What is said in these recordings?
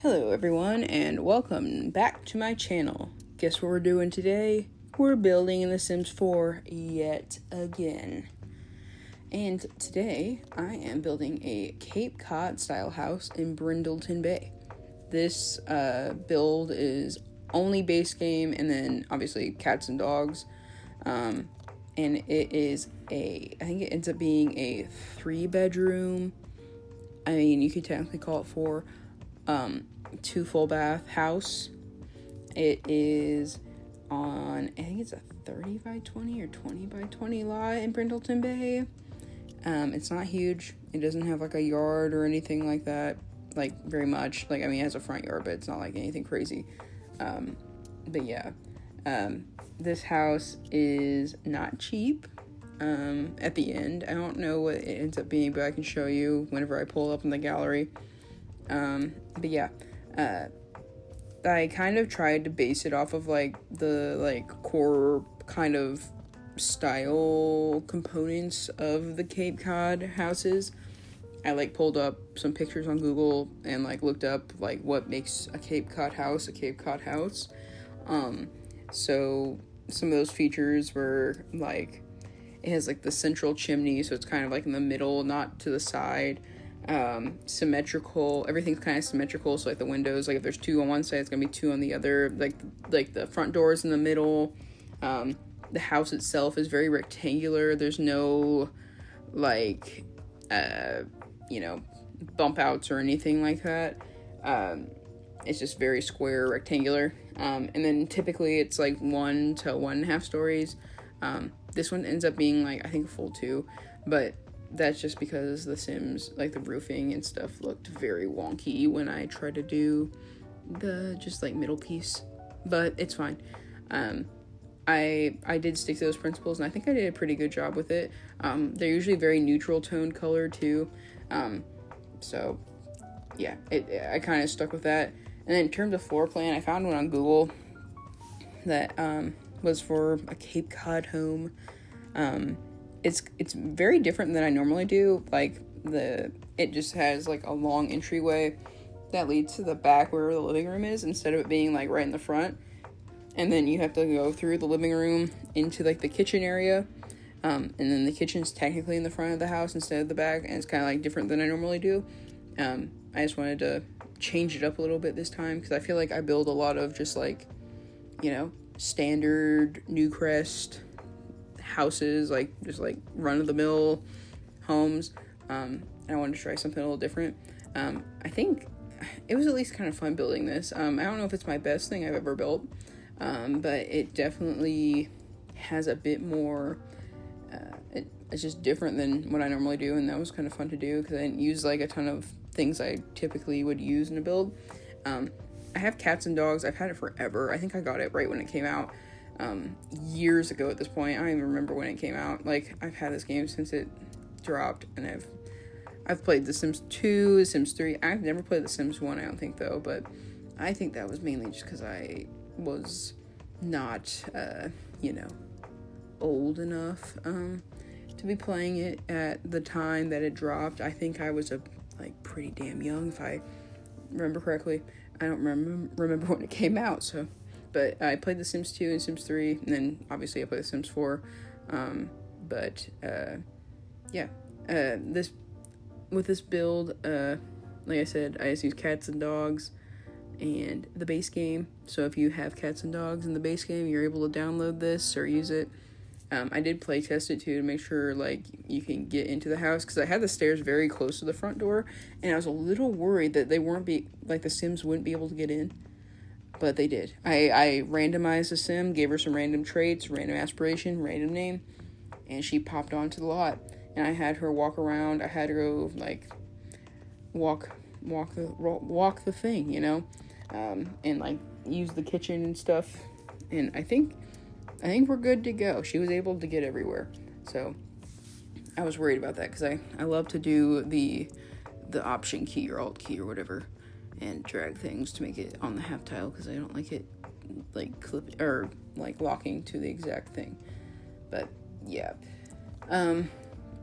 Hello everyone and welcome back to my channel. Guess what we're doing today? We're building in The Sims 4 yet again. And today I am building a Cape Cod style house in Brindletonbay. This build is only base game and then obviously cats and dogs. And it is I think it ends up being a 3-bedroom. I mean, you could technically call it 4. 2 full bath house. It is on, I think it's a 30 by 20 or 20 by 20 lot in Brindletonbay. It's not huge. It doesn't have like a yard or anything like that, like very much. Like, I mean, it has a front yard, but it's not like anything crazy. But yeah, this house is not cheap. At the end, I don't know what it ends up being, but I can show you whenever I pull up in the gallery. But yeah, I kind of tried to base it off of like the core kind of style components of the Cape Cod houses. I pulled up some pictures on Google and looked up what makes a Cape Cod house a Cape Cod house. So some of those features were it has the central chimney, so it's kind of in the middle, not to the side. Symmetrical, everything's kind of symmetrical, so the windows, if there's 2 on one side, it's gonna be 2 on the other. The front doors in the middle. The house itself is very rectangular. There's no bump outs or anything like that. It's just very square, rectangular. And then typically it's 1 to 1.5 stories. This one ends up being I think a full 2, but that's just because the Sims, the roofing and stuff looked very wonky when I tried to do the just middle piece, but it's fine. I did stick to those principles and I think I did a pretty good job with it. They're usually very neutral tone color too. So yeah, I kind of stuck with that. And then in terms of floor plan, I found one on Google that was for a Cape Cod home. It's very different than I normally do. It just has a long entryway that leads to the back where the living room is, instead of it being right in the front. And then you have to go through the living room into the kitchen area. And then the kitchen's technically in the front of the house instead of the back, and it's kind of different than I normally do. I just wanted to change it up a little bit this time, because I feel I build a lot of just standard newcrest houses, just run-of-the-mill homes. And I wanted to try something a little different. I think it was at least kind of fun building this. I don't know if it's my best thing I've ever built, but it definitely has a bit more, it's just different than what I normally do, and that was kind of fun to do because I didn't use a ton of things I typically would use in a build. I have cats and dogs. I've had it forever. I think I got it right when it came out. Years ago at this point. I don't even remember when it came out. I've had this game since it dropped, and I've played The Sims 2, The Sims 3. I've never played The Sims 1, I don't think, though, but I think that was mainly just because I was not, old enough, to be playing it at the time that it dropped. I think I was pretty damn young, if I remember correctly. I don't remember when it came out, so... But I played The Sims 2 and Sims 3, and then obviously I played The Sims 4. Yeah. With this build, like I said, I just use cats and dogs and the base game. So if you have cats and dogs in the base game, you're able to download this or use it. I did play test it too to make sure you can get into the house, because I had the stairs very close to the front door, and I was a little worried that they the Sims wouldn't be able to get in. But they did. I randomized the sim, gave her some random traits, random aspiration, random name, and she popped onto the lot. And I had her walk around. I had her go walk the thing, and use the kitchen and stuff. And I think we're good to go. She was able to get everywhere. So I was worried about that because I love to do the option key or alt key or whatever, and drag things to make it on the half tile, because I don't like it clip or locking to the exact thing. But yeah,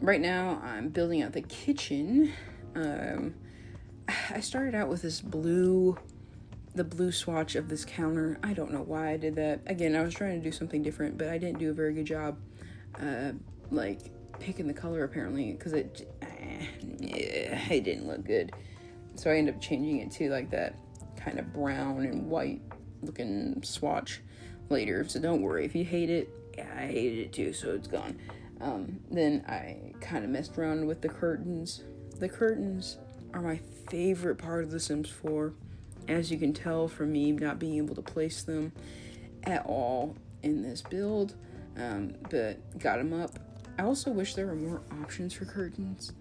right now I'm building out the kitchen. I started out with the blue swatch of this counter. I don't know why I did that. Again, I was trying to do something different, but I didn't do a very good job, like, picking the color, apparently, because it didn't look good. So I ended up changing it to, like, that kind of brown and white looking swatch later. So don't worry, if you hate it, I hated it too, so it's gone. Then I kind of messed around with the curtains. The curtains are my favorite part of The Sims 4. As you can tell from me not being able to place them at all in this build, but got them up. I also wish there were more options for curtains.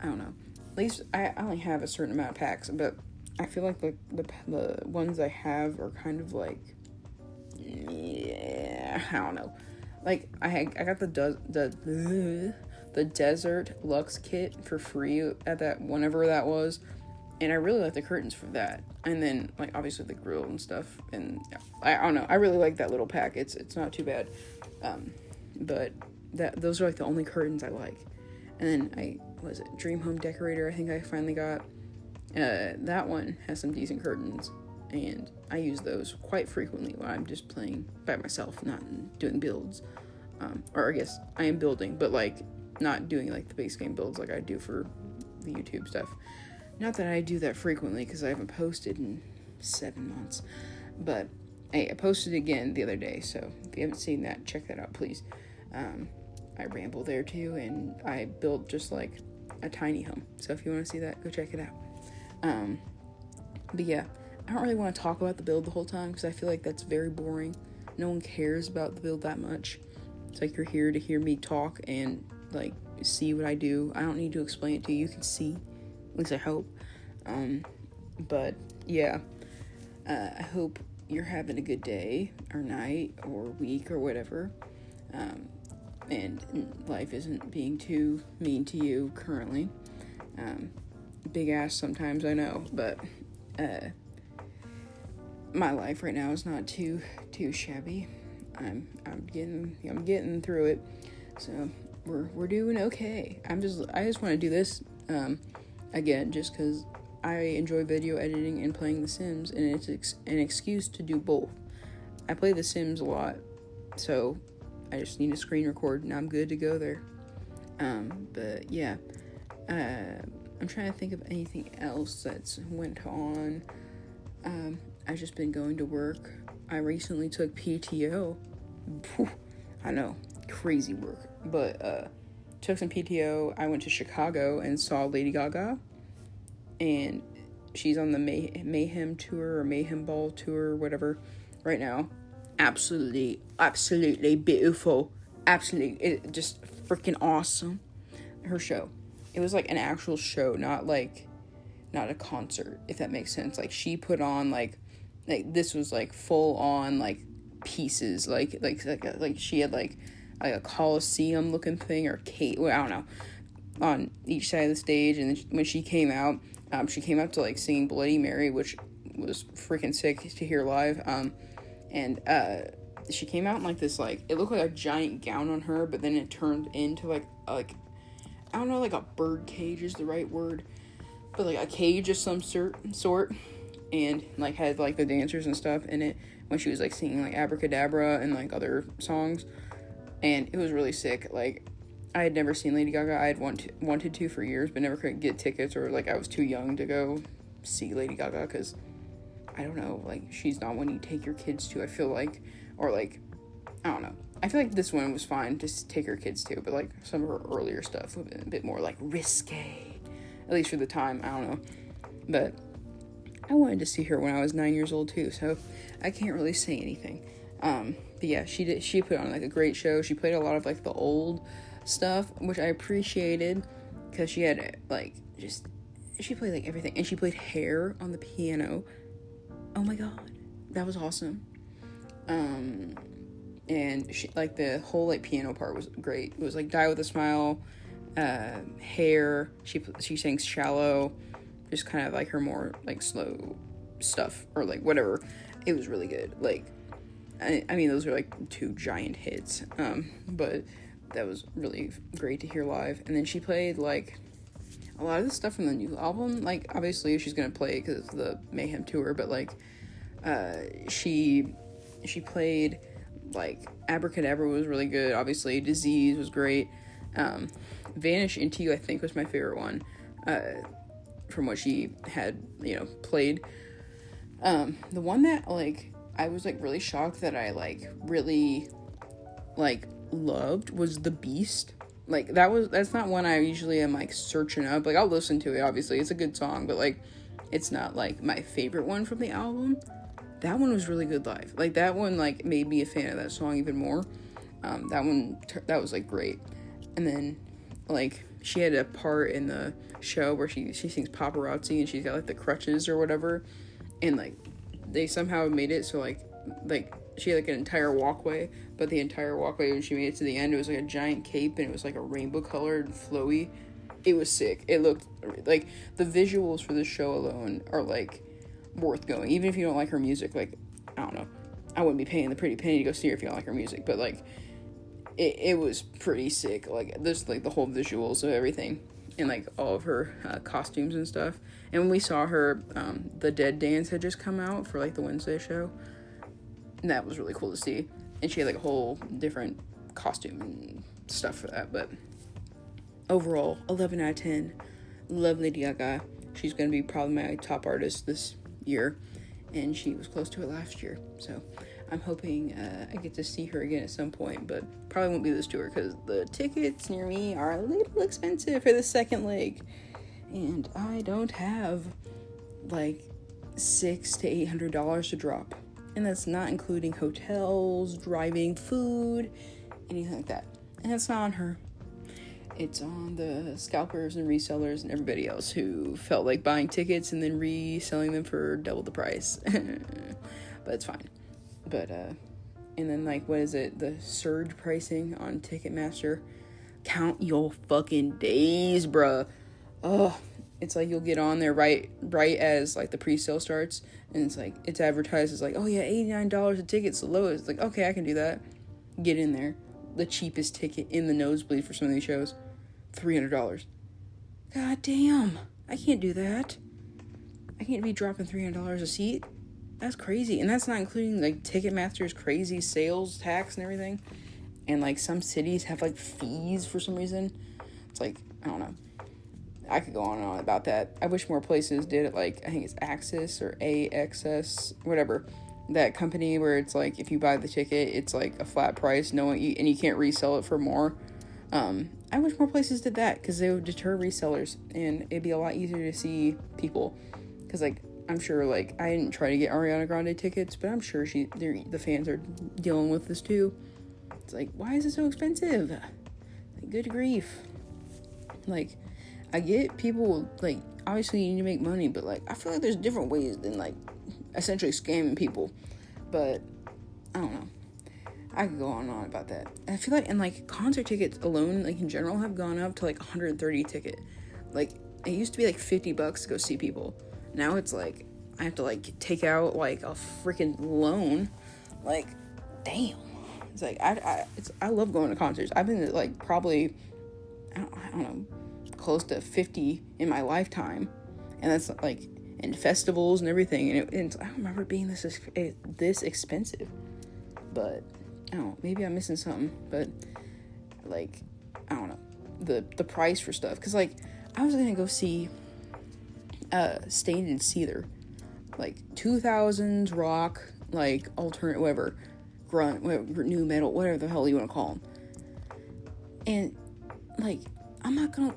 I don't know. At least I only have a certain amount of packs, but I feel like the ones I have are kind of like, yeah, I don't know. Like, I got the Desert Luxe kit for free at that, whenever that was, and I really like the curtains for that. And then, like, obviously the grill and stuff, and I don't know, I really like that little pack. It's not too bad. But those are like the only curtains I like. And then Dream Home Decorator, I think I finally got. That one has some decent curtains, and I use those quite frequently when I'm just playing by myself, not doing builds. Or I guess I am building, but, like, not doing, like, the base game builds like I do for the YouTube stuff. Not that I do that frequently, because I haven't posted in 7 months. But, hey, I posted again the other day, so if you haven't seen that, check that out, please. I ramble there, too, and I built just, like, a tiny home. So if you want to see that, go check it out. But, yeah, I don't really want to talk about the build the whole time, because I feel like that's very boring. No one cares about the build that much. It's like you're here to hear me talk and, like, see what I do. I don't need to explain it to you. You can see. At least I hope. But, yeah. I hope you're having a good day, or night, or week, or whatever. And life isn't being too mean to you currently. Big ass sometimes, I know. But, my life right now is not too shabby. I'm getting through it, so we're doing okay. I just want to do this again, just because I enjoy video editing and playing The Sims, and it's an excuse to do both. I play The Sims a lot, so I just need to screen record, and I'm good to go there. But yeah, I'm trying to think of anything else that's went on. I've just been going to work. I recently took PTO. I know, crazy work. But, took some PTO. I went to Chicago and saw Lady Gaga. And she's on the Mayhem tour, or Mayhem Ball tour, whatever, right now. Absolutely beautiful. Absolutely, just freaking awesome. Her show. It was like an actual show, not a concert, if that makes sense. Like, she put on, like this was, like, full on, like, pieces, like she had, like a Coliseum looking thing, or I don't know, on each side of the stage. And then when she came out to, like, singing Bloody Mary, which was freaking sick to hear live. And she came out in, like, this, like, it looked like a giant gown on her, but then it turned into, like I don't know, like a bird cage is the right word, but, like, a cage of some sort, and, like, had, like, the dancers and stuff in it when she was, like, singing, like, Abracadabra and, like, other songs, and it was really sick. Like, I had never seen Lady Gaga. I had wanted to for years, but never could get tickets, or, like, I was too young to go see Lady Gaga, because, I don't know, like, she's not one you take your kids to, I feel like, or, like, I don't know. I feel like this one was fine to take her kids to, but, like, some of her earlier stuff would have been a bit more, like, risque, at least for the time. I don't know, but I wanted to see her when I was 9 years old too, so I can't really say anything. But yeah, she put on, like, a great show. She played a lot of, like, the old stuff, which I appreciated, because she had, like, she played, like, everything, and she played Hair on the piano. Oh my god, that was awesome. And she, like, the whole, like, piano part was great. It was, like, Die With A Smile, Hair, she sang Shallow, just kind of, like, her more, like, slow stuff, or, like, whatever. It was really good. Like, I mean, those are, like, 2 giant hits, but that was really great to hear live. And then she played, like, a lot of the stuff from the new album, like, obviously she's gonna play it because it's the Mayhem tour, but, like, she played, like, Abracadabra was really good, obviously, Disease was great, Vanish Into You, I think, was my favorite one, from what she had, you know, played. The one that, like, I was, like, really shocked that I, like, really, like, loved was The Beast. Like, that's not one I usually am, like, searching up. Like, I'll listen to it, obviously. It's a good song, but, like, it's not, like, my favorite one from the album. That one was really good live. Like, that one, like, made me a fan of that song even more. That was, like, great. And then, like, she had a part in the show where she sings Paparazzi, and she's got, like, the crutches or whatever. And, like, they somehow made it so, like, she had, like, an entire walkway, but the entire walkway, when she made it to the end, it was, like, a giant cape, and it was, like, a rainbow-colored flowy. It was sick. It looked, like, the visuals for this show alone are, like, worth going. Even if you don't like her music, like, I don't know. I wouldn't be paying the pretty penny to go see her if you don't like her music, but, like, it was pretty sick. Like, there's, like, the whole visuals of everything, and, like, all of her costumes and stuff. And when we saw her, the Dead Dance had just come out for, like, the Wednesday show. And that was really cool to see. And she had, like, a whole different costume and stuff for that. But overall, 11 out of 10. Love Lady Gaga. She's going to be probably my top artist this year. And she was close to it last year. So I'm hoping I get to see her again at some point. But probably won't be this tour because the tickets near me are a little expensive for the second leg. And I don't have, like, $600 to $800 to drop. And that's not including hotels, driving, food, anything like that. And that's not on her. It's on the scalpers and resellers and everybody else who felt like buying tickets and then reselling them for double the price. But it's fine. But, and then, like, what is it? The surge pricing on Ticketmaster. Count your fucking days, bruh. Oh, it's like you'll get on there right as, like, the pre-sale starts, and it's like, it's advertised as, like, oh yeah, $89 a ticket's the lowest. It's like, okay, I can do that. Get in there. The cheapest ticket in the nosebleed for some of these shows, $300. God damn, I can't do that. I can't be dropping $300 a seat. That's crazy. And that's not including, like, Ticketmaster's crazy sales tax and everything. And, like, some cities have, like, fees for some reason. It's like, I don't know. I could go on and on about that. I wish more places did it, like, I think it's Axis or AXS, whatever. That company where it's like, if you buy the ticket, it's like a flat price, and you can't resell it for more. I wish more places did that, because they would deter resellers, and it'd be a lot easier to see people. Because, like, I'm sure, like, I didn't try to get Ariana Grande tickets, but I'm sure the fans are dealing with this too. It's like, why is it so expensive? Like, good grief. Like, I get people, like, obviously you need to make money, but, like, I feel like there's different ways than, like, essentially scamming people. But I don't know. I could go on and on about that. I feel like, and, like, concert tickets alone, like, in general, have gone up to, like, $130 a ticket. Like, it used to be, like, $50 to go see people. Now it's, like, I have to, like, take out, like, a freaking loan. Like, damn. It's like, I love going to concerts. I've been to, like, probably, I don't know, close to 50 in my lifetime. And that's, like, in festivals and everything. And I don't remember it being this expensive. But, I don't know, maybe I'm missing something. But, like, I don't know, the price for stuff. Because, like, I was going to go see Stained and Seether. Like, 2000s rock, like, alternate, whatever, grunt, whatever, new metal, whatever the hell you want to call them. And, like,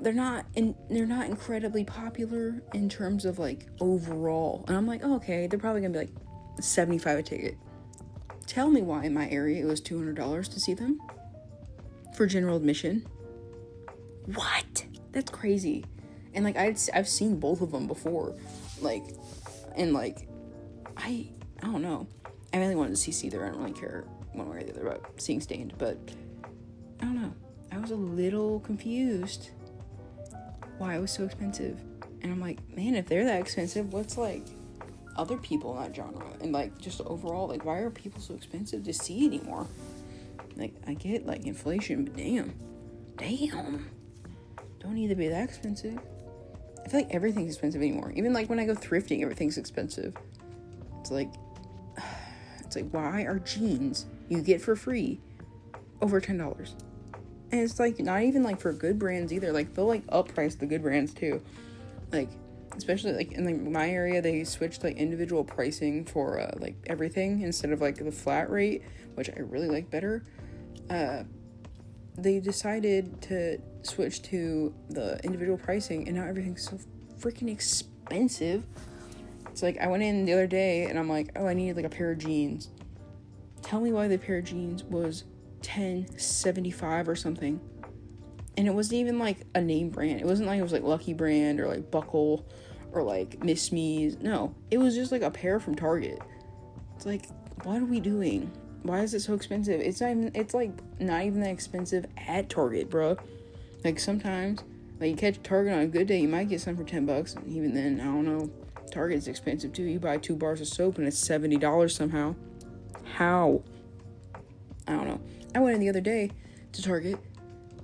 they're not incredibly popular in terms of, like, overall. And I'm like, oh, okay, they're probably gonna be like $75 a ticket. Tell me why in my area it was $200 to see them for general admission. What? That's crazy. And, like, I've seen both of them before, like, and, like, I don't know. I really wanted to see Seether. I don't really care one way or the other about seeing Stained, but I don't know. I was a little confused why it was so expensive. And I'm like, man, if they're that expensive, what's, like, other people in that genre? And, like, just overall, like, why are people so expensive to see anymore? Like, I get, like, inflation, but damn. Don't need to be that expensive. I feel like everything's expensive anymore. Even like when I go thrifting, everything's expensive. It's like why are jeans you get for free over $10? And it's like not even like for good brands either. Like they'll like upprice the good brands too. Like especially like in like my area, they switched like individual pricing for like everything instead of like the flat rate, which I really like better. They decided to switch to the individual pricing, and now everything's so freaking expensive. It's like I went in the other day and I'm like, oh, I needed like a pair of jeans. Tell me why the pair of jeans was $10.75 or something. And it wasn't even like a name brand. It wasn't like it was like Lucky Brand or like Buckle or like Miss Me's. No, it was just like a pair from Target. It's like, what are we doing? Why is it so expensive? It's like not even that expensive at Target, bro. Like sometimes, like you catch Target on a good day, you might get some for $10. And even then, I don't know. Target's expensive too. You buy 2 bars of soap and it's $70 somehow. How? I don't know. I went in the other day to Target.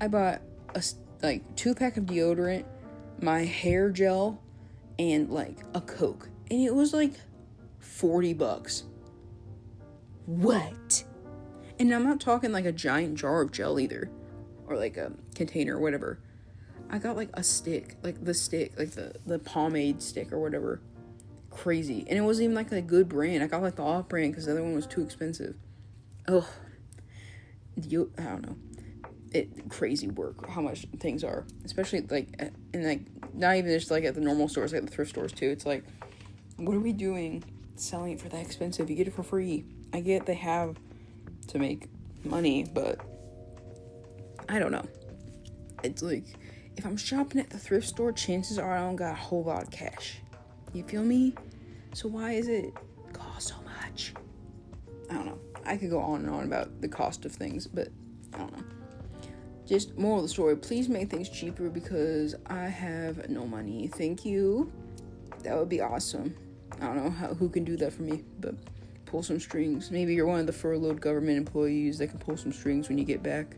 I bought a 2-pack of deodorant, my hair gel, and like a Coke, and it was like $40. What? And I'm not talking like a giant jar of gel either, or like a container or whatever. I got like a stick, like the pomade stick or whatever. Crazy. And it wasn't even like a good brand. I got like the off brand because the other one was too expensive. Oh, I don't know. Crazy work how much things are, especially like in like not even just like at the normal stores, like the thrift stores too. It's like, what are we doing selling it for that expensive? You get it for free. I get they have to make money, but I don't know. It's like if I'm shopping at the thrift store, chances are I don't got a whole lot of cash. You feel me? So why is it cost so much? I don't know. I could go on and on about the cost of things, but I don't know. Just moral of the story, please make things cheaper because I have no money. Thank you. That would be awesome. I don't know who can do that for me, but pull some strings. Maybe you're one of the furloughed government employees that can pull some strings when you get back.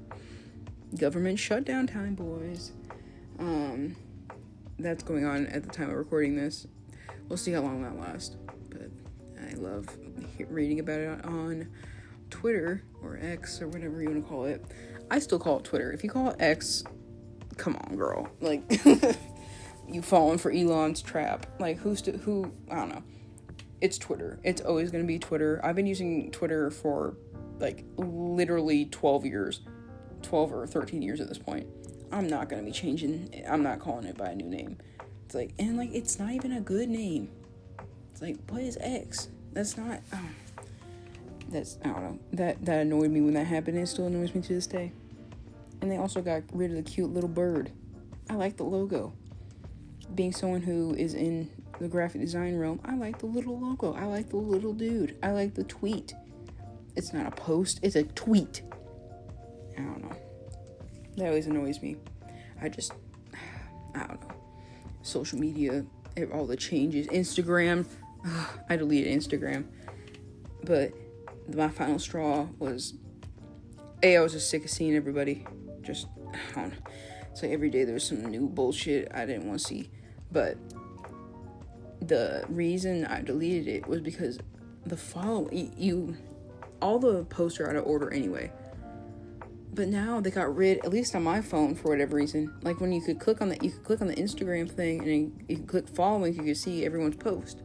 Government shutdown time, boys. That's going on at the time of recording this. We'll see how long that lasts. But I love reading about it on Twitter or X or whatever you want to call it. I still call it Twitter. If you call it X, come on, girl. Like, you falling for Elon's trap. Like, who, I don't know. It's Twitter. It's always going to be Twitter. I've been using Twitter for, like, literally 12 years. 12 or 13 years at this point. I'm not going to be changing. I'm not calling it by a new name. It's like, and, like, it's not even a good name. It's like, what is X? That's not, I don't know. That annoyed me when that happened. It still annoys me to this day. And they also got rid of the cute little bird. I like the logo. Being someone who is in the graphic design realm, I like the little logo. I like the little dude. I like the tweet. It's not a post. It's a tweet. I don't know. That always annoys me. I don't know. Social media, all the changes. Instagram. I deleted Instagram. But my final straw was, I was just sick of seeing everybody. Just, I don't know. It's like every day there's some new bullshit I didn't want to see. But the reason I deleted it was because all the posts are out of order anyway. But now they got rid, at least on my phone for whatever reason, like when you could click on the Instagram thing and then you could click following, you could see everyone's post.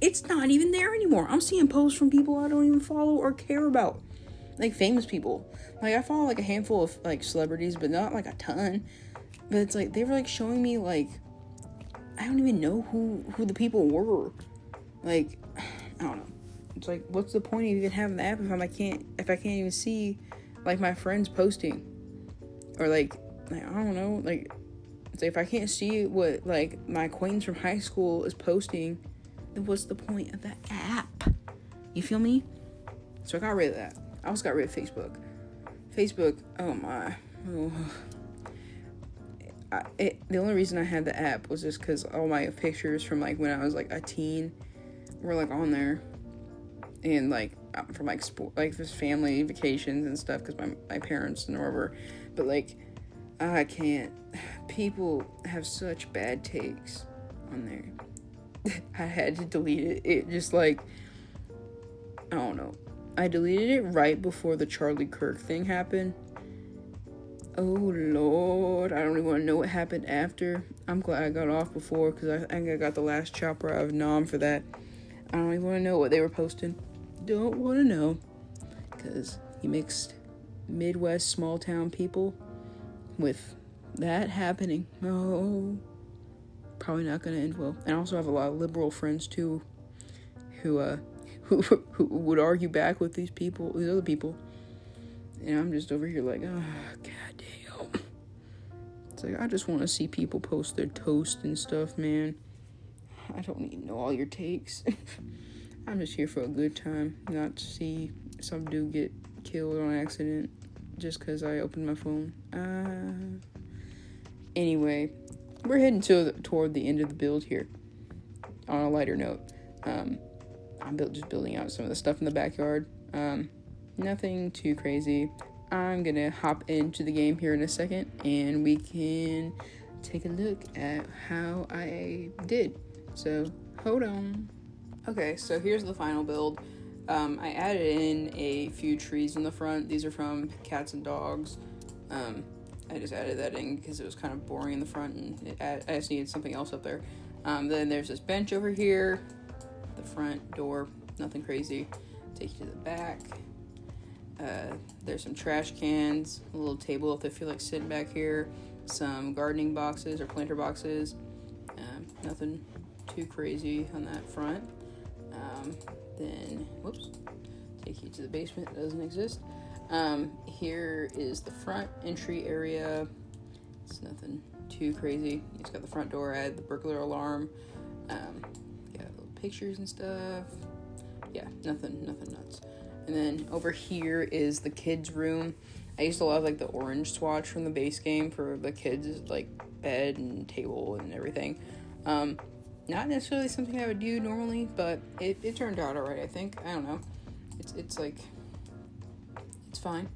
It's not even there anymore. I'm seeing posts from people I don't even follow or care about. Like famous people. Like I follow like a handful of like celebrities, but not like a ton. But it's like they were like showing me like I don't even know who the people were. Like I don't know. It's like what's the point of even having the app if I can't even see like my friends posting? Or like I don't know, like it's like if I can't see what like my acquaintance from high school is posting, then what's the point of the app? You feel me? So I got rid of that. I also got rid of Facebook. Facebook, oh my. Oh. The only reason I had the app was just because all my pictures from like when I was like a teen were like on there. And like from like sport, like this family vacations and stuff because my parents and whatever. But like I can't. People have such bad takes on there. I had to delete it. It just like, I don't know. I deleted it right before the Charlie Kirk thing happened. Oh Lord, I don't even want to know what happened after. I'm glad I got off before, because I think I got the last chopper out of Nom for that. I don't even want to know what they were posting. Don't want to know, because he mixed Midwest small town people with that happening. Oh, probably not going to end well. And I also have a lot of liberal friends too, who would argue back with these other people. And I'm just over here like, oh, goddamn. It's like, I just want to see people post their toast and stuff, man. I don't need to know all your takes. I'm just here for a good time, not to see some dude get killed on accident just because I opened my phone. Anyway, we're heading toward the end of the build here. On a lighter note, I'm just building out some of the stuff in the backyard. Nothing too crazy. I'm gonna hop into the game here in a second, and we can take a look at how I did. So, hold on. Okay, so here's the final build. I added in a few trees in the front. These are from Cats and Dogs. I just added that in because it was kind of boring in the front, and I just needed something else up there. Then there's this bench over here, the front door, nothing crazy. Take you to the back. There's some trash cans, a little table if they feel like sitting back here, some gardening boxes or planter boxes. Nothing too crazy on that front. Then, whoops, take you to the basement. It doesn't exist. Here is the front entry area. It's nothing too crazy. It's got the front door. I had the burglar alarm. Got little pictures and stuff. Yeah, nothing nuts. And then over here is the kids' room. I used to love like the orange swatch from the base game for the kids' like bed and table and everything. Not necessarily something I would do normally, but it turned out alright, I think. I don't know. It's like, it's fine.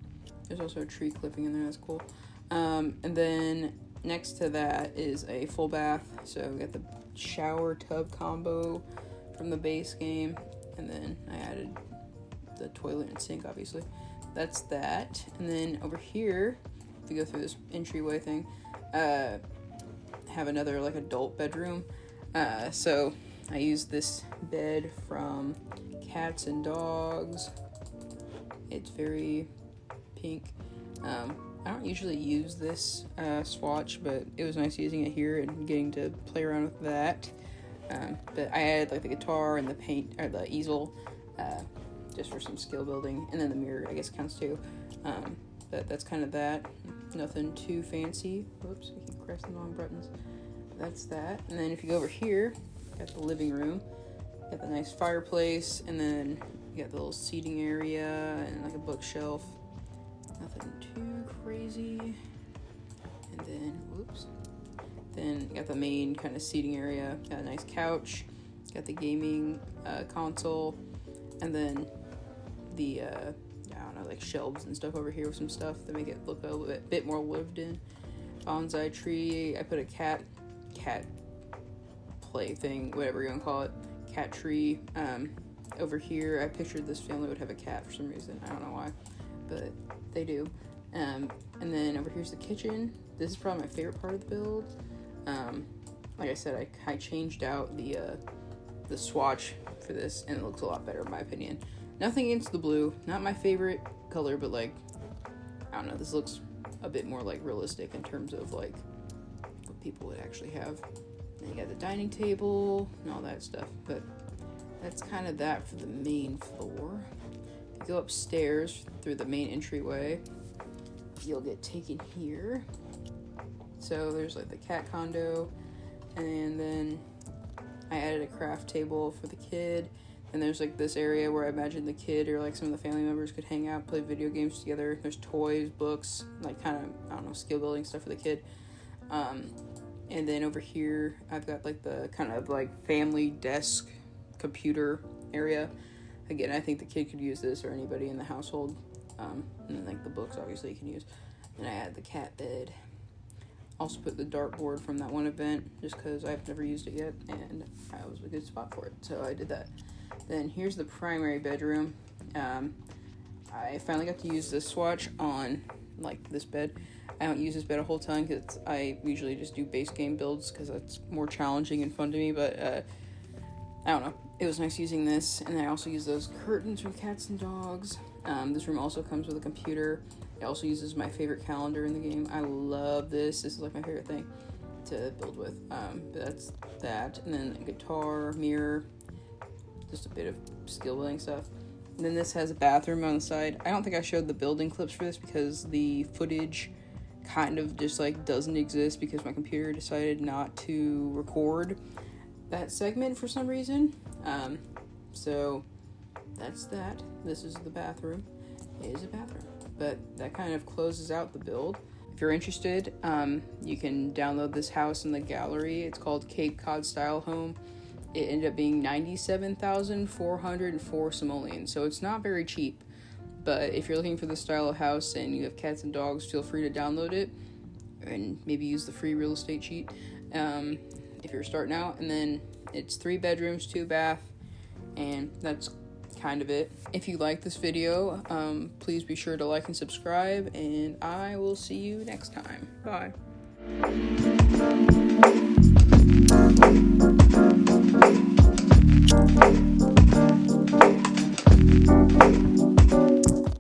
There's also a tree clipping in there, that's cool. And then next to that is a full bath. So we got the shower tub combo from the base game. And then I added the toilet and sink, obviously. That's that. And then over here, if you go through this entryway thing, have another like adult bedroom. So I use this bed from Cats and Dogs. It's very pink. I don't usually use this swatch, but it was nice using it here and getting to play around with that. But I added like the guitar and the paint or the easel just for some skill building, and then the mirror I guess counts too. But that's kind of that. Nothing too fancy. Whoops, I keep pressing the wrong buttons. That's that. And then if you go over here, got the living room, got the nice fireplace, and then you got the little seating area and like a bookshelf. Nothing too crazy. And then, whoops. Then you got the main kind of seating area. Got a nice couch. Got the gaming console, and then the I don't know, like shelves and stuff over here with some stuff that make it look a little bit more lived in. Bonsai tree. I put a cat play thing, whatever you want to call it, cat tree. Over here, I pictured this family would have a cat for some reason. I don't know why, but they do. And then over here's the kitchen. This is probably my favorite part of the build. Like I said, I changed out the swatch for this, and it looks a lot better in my opinion. Nothing against the blue, not my favorite color, but like, I don't know, this looks a bit more like realistic in terms of like what people would actually have. And you got the dining table and all that stuff, but that's kind of that for the main floor. If you go upstairs through the main entryway, you'll get taken here. So there's like the cat condo, and then I added a craft table for the kid, and there's like this area where I imagine the kid or like some of the family members could hang out, play video games together. There's toys, books, like kind of, I don't know, skill building stuff for the kid. And then over here, I've got like the kind of like family desk computer area. Again, I think the kid could use this, or anybody in the household. And then like the books, obviously, you can use. And I add the cat bed. also put the dartboard from that one event just because I've never used it yet and I was a good spot for it, so I did that. Then here's the primary bedroom. I finally got to use this swatch on like this bed. I don't use this bed a whole ton because I usually just do base game builds because that's more challenging and fun to me, but I don't know. It was nice using this, and I also use those curtains from Cats and Dogs. This room also comes with a computer. It also uses my favorite calendar in the game. I love this. This is like my favorite thing to build with. But that's that. And then a guitar, mirror, just a bit of skill building stuff. And then this has a bathroom on the side. I don't think I showed the building clips for this because the footage kind of just like doesn't exist because my computer decided not to record that segment for some reason. So that's that. This is the bathroom. It is a bathroom. But that kind of closes out the build. If you're interested, you can download this house in the gallery. It's called Cape Cod Style Home. It ended up being 97,404 simoleons, so it's not very cheap. But if you're looking for this style of house and you have cats and dogs, feel free to download it and maybe use the free real estate sheet if you're starting out. And then it's 3 bedrooms, 2 bath, and that's kind of it. If you like this video, please be sure to like and subscribe, and I will see you next time. Bye.